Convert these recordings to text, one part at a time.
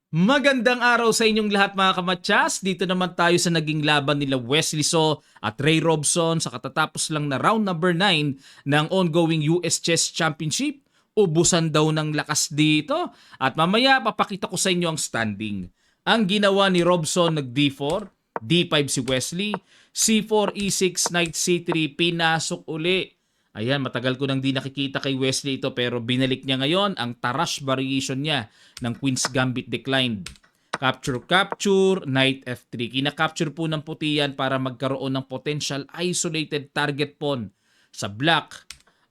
Magandang araw sa inyong lahat mga kamatsas. Dito naman tayo sa naging laban nila Wesley So at Ray Robson sa katatapos lang na round number 9 ng ongoing US Chess Championship. Ubusan daw ng lakas dito. At mamaya papakita ko sa inyo ang standing. Ang ginawa ni Robson nag D4, D5 si Wesley, C4, E6, Knight C3, pinasok uli. Ayan, matagal ko nang di nakikita kay Wesley ito pero binalik niya ngayon ang Tarrasch variation niya ng Queen's Gambit declined. Capture, Knight F3. Kina-capture po ng puti yan para magkaroon ng potential isolated target pawn sa black.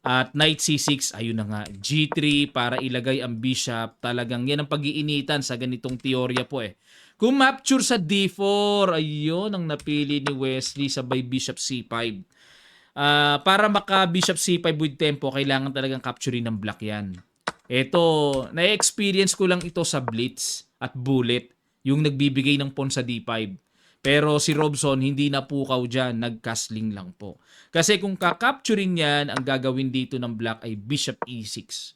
At Knight C6, ayun na nga, G3 para ilagay ang bishop. Talagang yan ang pag-iinitan sa ganitong teorya po eh. Kung capture sa D4, ayun ang napili ni Wesley sabay bishop C5. Para maka-bishop C5 with tempo, kailangan talagang capturing ng black yan. Ito, na-experience ko lang ito sa Blitz at Bullet, yung nagbibigay ng pawn sa D5. Pero si Robson, hindi na pukaw dyan, nag-castling lang po. Kasi kung ka-capturing yan, ang gagawin dito ng black ay bishop E6.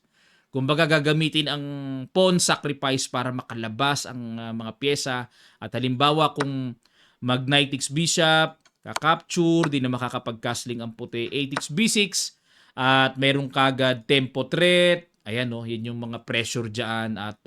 Kumbaga gagamitin ang pawn sacrifice para makalabas ang mga pyesa. At halimbawa kung mag-knight x bishop, ka-capture, di na makakapag-castling ang puti, 8x b6, at meron kagad tempo threat. Ayan no, yun yung mga pressure dyan at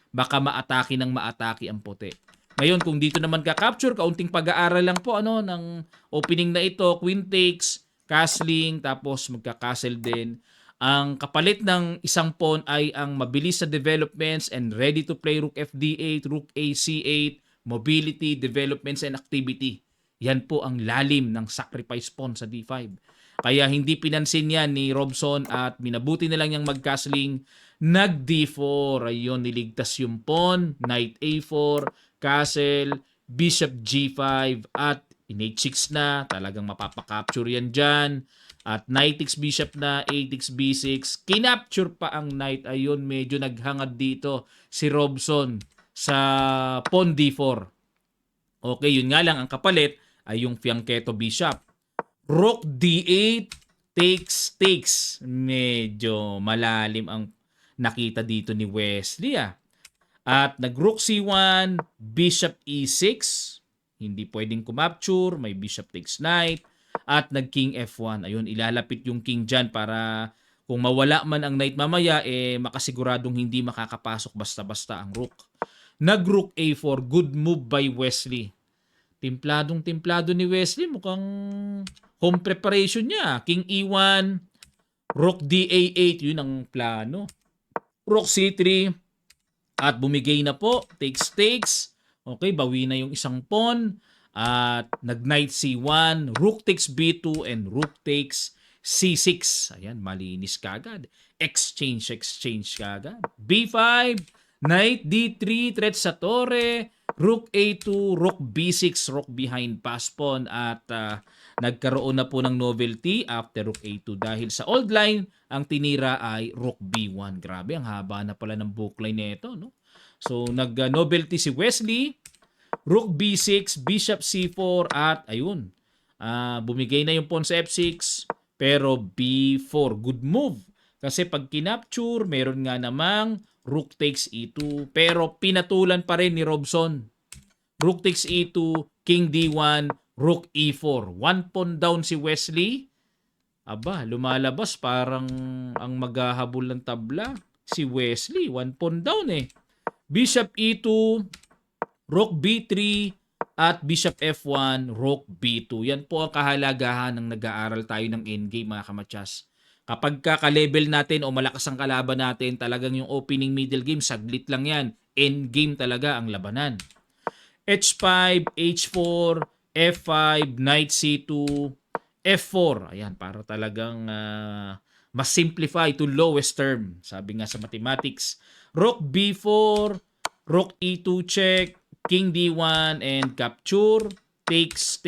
baka maatake ng maatake ang puti. Ngayon, kung dito naman ka-capture, kaunting pag-aaral lang po ano, ng opening na ito, queen takes, castling, tapos magka-castle din. Ang kapalit ng isang pawn ay ang mabilis sa developments and ready to play rook fd8, rook ac8, mobility, developments, and activity. Yan po ang lalim ng sacrifice pawn sa D5. Kaya hindi pinansin yan ni Robson at minabuti na lang niyang mag-castling. Nag-D4. Ayun, niligtas yung pawn. Knight A4, castle, bishop G5, at in H6 na. Talagang mapapakapture yan dyan. At knight x bishop na, 8x b6. Kinapture pa ang knight. Ayun, medyo naghangad dito si Robson sa pawn D4. Okay, yun nga lang, ang kapalit ay yung fianchetto bishop. Rook D8, takes. Medyo malalim ang nakita dito ni Wesley ah. At nag-rook C1, bishop E6. Hindi pwedeng kumapture, may bishop takes knight. At nag-king F1. Ayun, ilalapit yung king dyan para kung mawala man ang knight mamaya, makasiguradong hindi makakapasok basta-basta ang rook. Nag-rook A4, good move by Wesley. Timpladong-timplado ni Wesley, mukhang home preparation niya. King E1, Rook DA8, yun ang plano. Rook C3, at bumigay na po, takes. Okay, bawi na yung isang pawn. At nag-knight C1, rook takes B2, and rook takes C6. Ayan, malinis kagad. Exchange kagad. B5, knight D3, threat sa torre, rook A2, rook B6, rook behind pass pawn, at nagkaroon na po ng novelty after rook A2 dahil sa old line, ang tinira ay rook B1. Grabe, ang haba na pala ng bookline nito, no? So, nag-novelty si Wesley, rook B6, bishop C4, at ayun, bumigay na yung pawn sa F6, pero B4, good move. Kasi pag kinapture, meron nga namang rook takes E2, pero pinatulan pa rin ni Robson. Rook takes E2, king D1, rook E4. One pawn down si Wesley. Aba, lumalabas parang ang maghahabol ng tabla. Si Wesley, one pawn down eh. Bishop E2, rook B3, at bishop F1, rook B2. Yan po ang kahalagahan ng nag-aaral tayo ng endgame mga kamatsas. Kapag ka-level natin o malakas ang kalaban natin, talagang yung opening middle game, saglit lang yan. Endgame talaga ang labanan. H5, H4, F5, Knight C2, F4. Ayan, para talagang mas simplify to lowest term. Sabi nga sa mathematics. Rook B4, Rook E2 check, King D1, and capture, takes.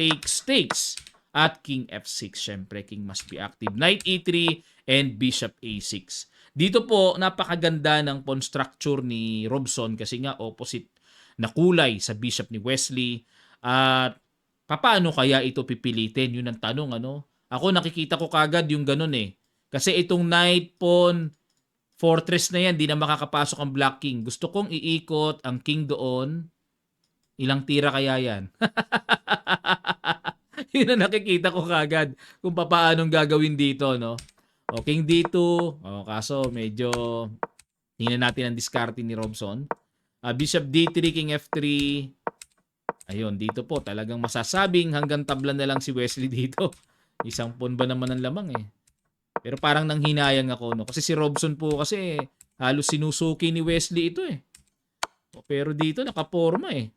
At King F6. Syempre, King must be active. Knight E3 and Bishop A6. Dito po, napakaganda ng pawn structure ni Robson kasi nga opposite na kulay sa bishop ni Wesley. At paano kaya ito pipilitin? Yun ang tanong, ano? Ako nakikita ko kagad yung ganun eh. Kasi itong knight pawn Fortress na yan, di na makakapasok ang Black King. Gusto kong iikot ang King doon. Ilang tira kaya yan? Yun ang nakikita ko kagad kung paanong gagawin dito, no? O, King D2. O, kaso medyo tingnan natin ang diskarte ni Robson. Bishop D3, King F3. Ayun, dito po talagang masasabing hanggang tabla na lang si Wesley dito. Isang pawn ba naman ang lamang eh. Pero parang nanghinayang ako, no? Kasi si Robson po kasi halos sinusuki ni Wesley ito eh. Pero dito nakaporma eh.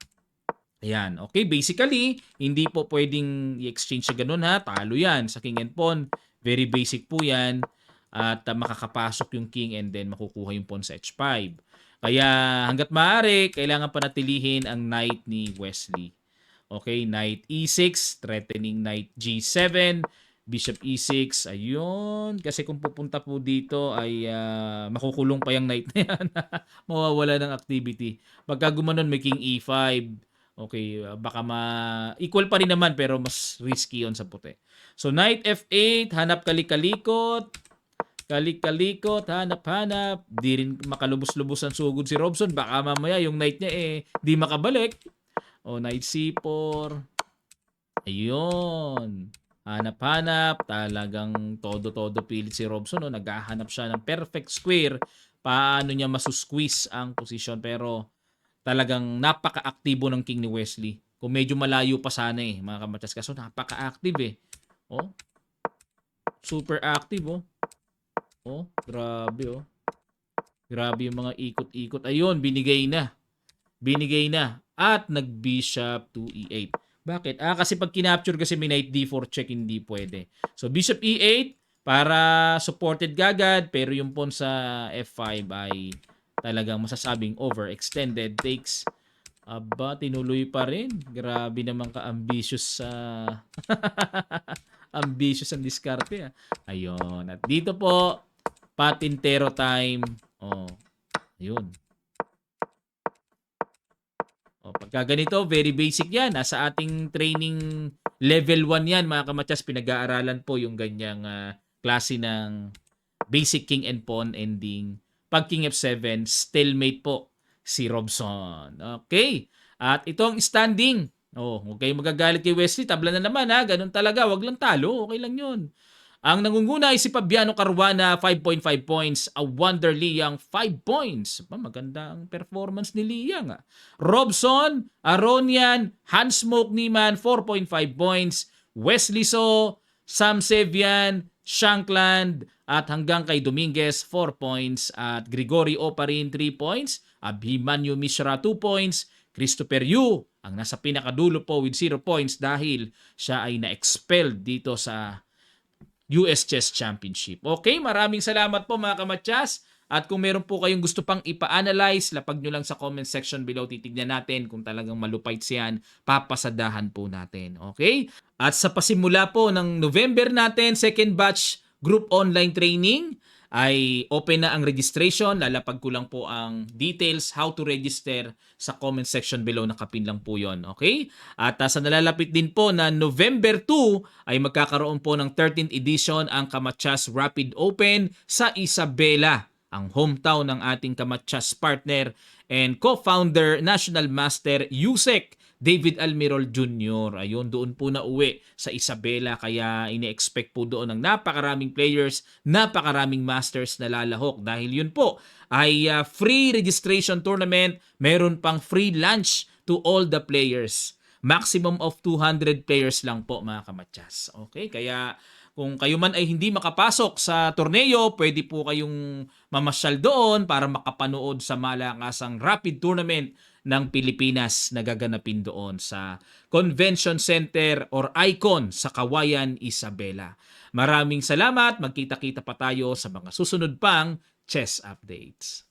Ayan, okay. Basically, hindi po pwedeng i-exchange sa ganun ha. Talo yan sa king and pawn. Very basic po yan. At makakapasok yung king and then makukuha yung pawn sa h5. Kaya hanggat maaari, kailangan panatilihin ang knight ni Wesley. Okay, knight e6, threatening knight g7, bishop e6, ayun. Kasi kung pupunta po dito ay makukulong pa yung knight na yan. Mawawala ng activity. Pagka gumanon may king e5, okay, baka equal pa rin naman pero mas risky yon sa puti. So knight f8, hanap kalik-kalikot. Kalik-kalikot, hanap-hanap. Di rin makalubos-lubos ang sugod si Robson. Baka mamaya yung knight niya di makabalik. O, knight c4. Ayun. Hanap-hanap. Talagang todo-todo pilit si Robson. Naghahanap siya ng perfect square. Paano niya masusqueeze ang posisyon. Pero talagang napaka-aktibo ng king ni Wesley. Kung medyo malayo pa sana mga kamatsas. Kaso napaka-active Oh. Super active Oh, grabe Grabe yung mga ikot-ikot. Ayun, binigay na. Binigay na. At nag-bishop to e8. Bakit? Kasi pag kinapture kasi may knight d4 check, hindi pwede. So, bishop e8 para supported gagad. Pero yung pawn sa f5 ay talagang masasabing overextended. Takes. Aba, tinuloy pa rin. Grabe naman ka-ambitious sa... ambitious ang diskarte. Ayun. At dito po, patintero time. Ayun. Pagka ganito, very basic yan. Nasa ating training level 1 yan, mga kamatsas. Pinag-aaralan po yung ganyang klase ng basic king and pawn ending. Pag king f7, stalemate po si Robson. Okay. At ito ang standing. Huwag kayong magagalit kay Wesley. Tabla na naman Ganun talaga. Wag lang talo. Okay lang yun. Ang nangunguna ay si Fabiano Caruana, 5.5 points. A Wonder Liang, 5 points. Maganda ang performance ni Liang. Robson, Aronian, Hans Smoke Niemann, 4.5 points. Wesley So, Sam Sevian, Shankland, at hanggang kay Dominguez, 4 points. At Gregory Oparin, 3 points. Abhimanyu Mishra, 2 points. Christopher Yu, ang nasa pinakadulo po with 0 points dahil siya ay na-expelled dito sa US Chess Championship. Okay, maraming salamat po mga kamatsas. At kung meron po kayong gusto pang ipa-analyze, lapag nyo lang sa comment section below. Titignan natin kung talagang malupait siyan. Papasadahan po natin. Okay? At sa pasimula po ng November natin, second batch group online training, ay open na ang registration. Lalapag ko lang po ang details, how to register sa comment section below. Nakapin lang po yon. Okay? At sa nalalapit din po na November 2 ay magkakaroon po ng 13th edition ang Kamatsas Rapid Open sa Isabela, ang hometown ng ating Kamatsas partner and co-founder, National Master Yusek David Almirol Jr. Ayun, doon po na uwi sa Isabela. Kaya ine-expect po doon ng napakaraming players, napakaraming masters na lalahok. Dahil yun po ay free registration tournament. Meron pang free lunch to all the players. Maximum of 200 players lang po mga kamatsas. Okay, kaya kung kayo man ay hindi makapasok sa torneo, pwede po kayong mamasyal doon para makapanood sa malakasang rapid tournament ng Pilipinas na gaganapin doon sa Convention Center or Icon sa Kawayan, Isabela. Maraming salamat. Magkita-kita pa tayo sa mga susunod pang chess updates.